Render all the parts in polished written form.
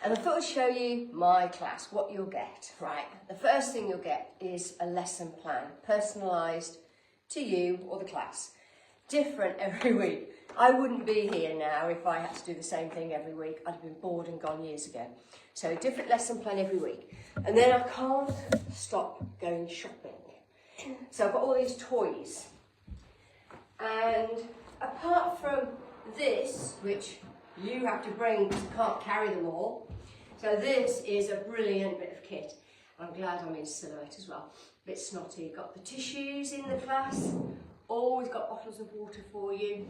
And I thought I'd show you my class, what you'll get, right? The first thing you'll get is a lesson plan, personalised to you or the class. Different every week. I wouldn't be here now if I had to do the same thing every week. I'd have been bored and gone years ago. So a different lesson plan every week. And then I can't stop going shopping. So I've got all these toys. And apart from this, which you have to bring because you can't carry them all. So this is a brilliant bit of kit. I'm glad I'm in silhouette as well. A bit snotty. Got the tissues in the class. Always got bottles of water for you.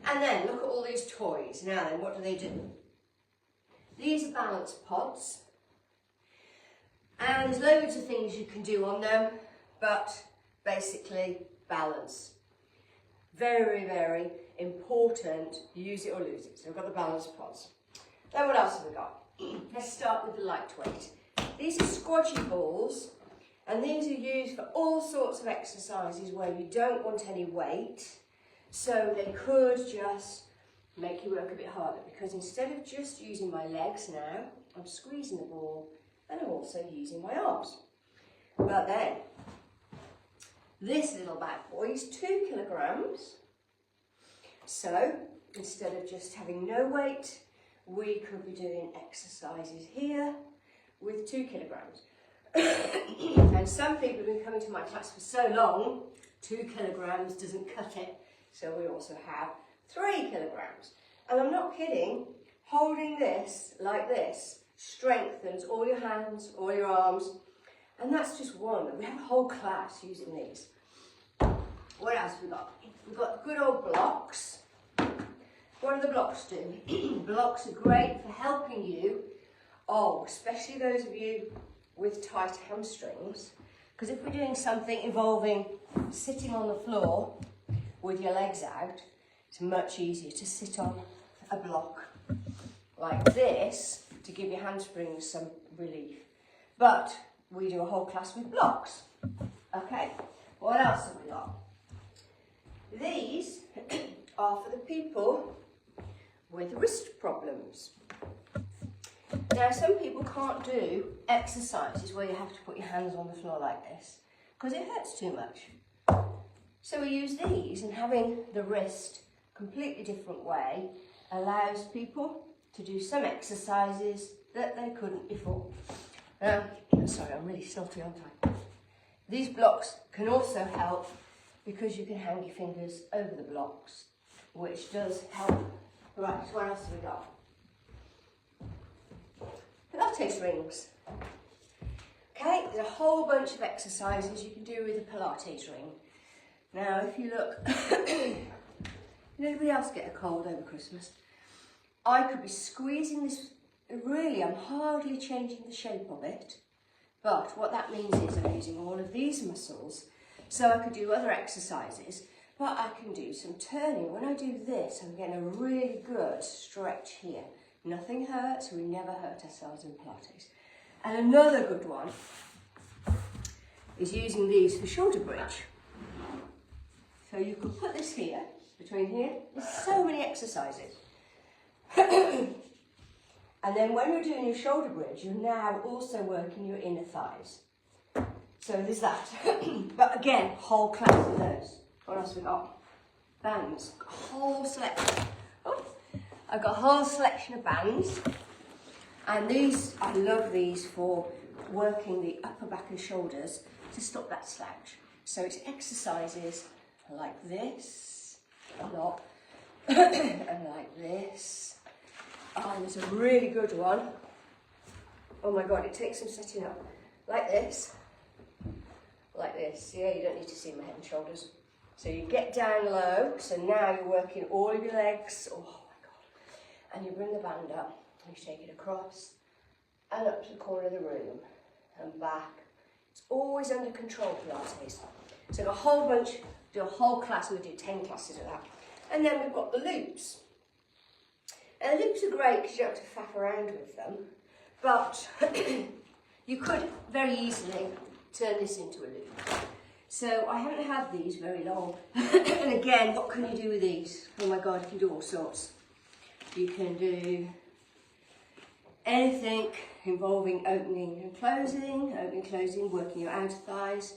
And then look at all these toys. Now then, what do? These are balance pods. And there's loads of things you can do on them, but basically balance. Very, very important. Use it or lose it. So we've got the balance pods. Then what else have we got? Let's start with the lightweight. These are squatchy balls, and these are used for all sorts of exercises where you don't want any weight. So they could just make you work a bit harder, because instead of just using my legs now, I'm squeezing the ball and I'm also using my arms. But then, this little bad boy is 2 kilograms. So instead of just having no weight, we could be doing exercises here with 2 kilograms. And some people have been coming to my class for so long, 2 kilograms doesn't cut it. So we also have 3 kilograms. And I'm not kidding, holding this like this strengthens all your hands, all your arms. And that's just one. We have a whole class using these. What else have we got? We've got good old blocks. What do the blocks do? Blocks are great for helping you, especially those of you with tight hamstrings, because if we're doing something involving sitting on the floor with your legs out, it's much easier to sit on a block like this to give your hamstrings some relief. But we do a whole class with blocks. Okay, what else have we got? These are for the people with wrist problems. Now, some people can't do exercises where you have to put your hands on the floor like this because it hurts too much. So we use these, and having the wrist completely different way allows people to do some exercises that they couldn't before. Sorry, I'm really salty, aren't I? These blocks can also help because you can hang your fingers over the blocks, which does help. Right, so what else have we got? Pilates rings. Okay, there's a whole bunch of exercises you can do with a Pilates ring. Now, if you look, did anybody else get a cold over Christmas? I could be squeezing this, really, I'm hardly changing the shape of it, but what that means is I'm using all of these muscles, so I could do other exercises, but I can do some turning. When I do this, I'm getting a really good stretch here. Nothing hurts, we never hurt ourselves in Pilates. And another good one is using these for shoulder bridge. So you can put this here, between here, there's so many exercises. And then when you're doing your shoulder bridge, you're now also working your inner thighs. So there's that. But again, whole class of those. What else have we got? Bands. Whole selection. I've got a whole selection of bands. And these, I love these for working the upper back and shoulders to stop that slouch. So it's exercises like this, a lot, and like this. Oh, there's a really good one. Oh my God, it takes some setting up. Like this. Like this. Yeah, you don't need to see my head and shoulders. So you get down low, so now you're working all of your legs. Oh my God. And you bring the band up, and you take it across, and up to the corner of the room, and back. It's always under control, Pilates. So a whole bunch, do a whole class, we do 10 classes of that. And then we've got the loops. And the loops are great because you don't have to faff around with them, but you could very easily turn this into a loop. So I haven't had these very long. And again, what can you do with these? Oh my God, you can do all sorts. You can do anything involving opening and closing, working your outer thighs.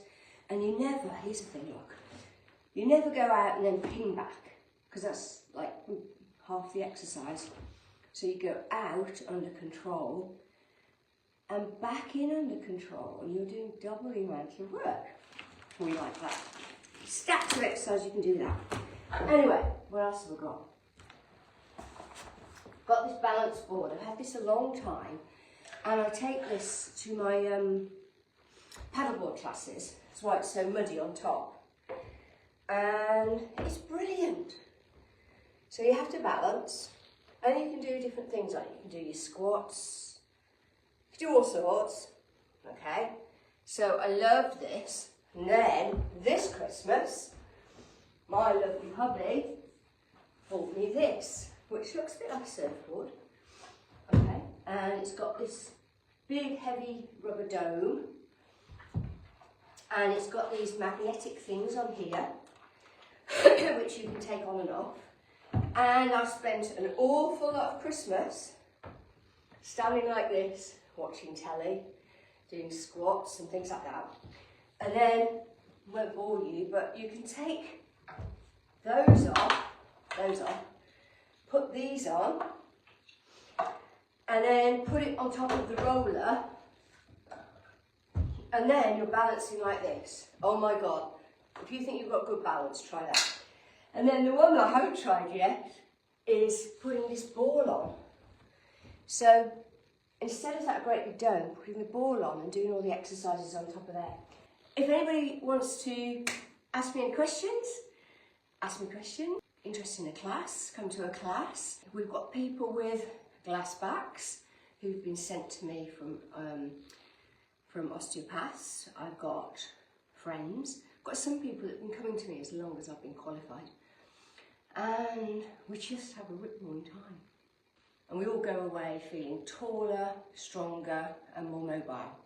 And you never, here's the thing, look, you never go out and then ping back, because that's like half the exercise. So you go out under control and back in under control, and you're doing double the amount of work. We like that. Stacks of exercise, you can do that. Anyway, what else have I got? Got this balance board. I've had this a long time, and I take this to my paddleboard classes. That's why it's so muddy on top. And it's brilliant. So you have to balance, and you can do different things, like you can do your squats, you can do all sorts, okay? So I love this. And then this Christmas, my lovely hubby bought me this, which looks a bit like a surfboard, okay? And it's got this big heavy rubber dome, and it's got these magnetic things on here, which you can take on and off. And I've spent an awful lot of Christmas standing like this, watching telly, doing squats and things like that. And then, won't bore you, but you can take those off, put these on, and then put it on top of the roller, and then you're balancing like this. Oh my God, if you think you've got good balance, try that. And then the one that I haven't tried yet is putting this ball on. So instead of that great big dome, putting the ball on and doing all the exercises on top of that. If anybody wants to ask me any questions, ask me questions. Interested in a class, come to a class. We've got people with glass backs who've been sent to me from osteopaths. I've got friends. I've got some people that have been coming to me as long as I've been qualified. And we just have a rip roaring time. And we all go away feeling taller, stronger and more mobile.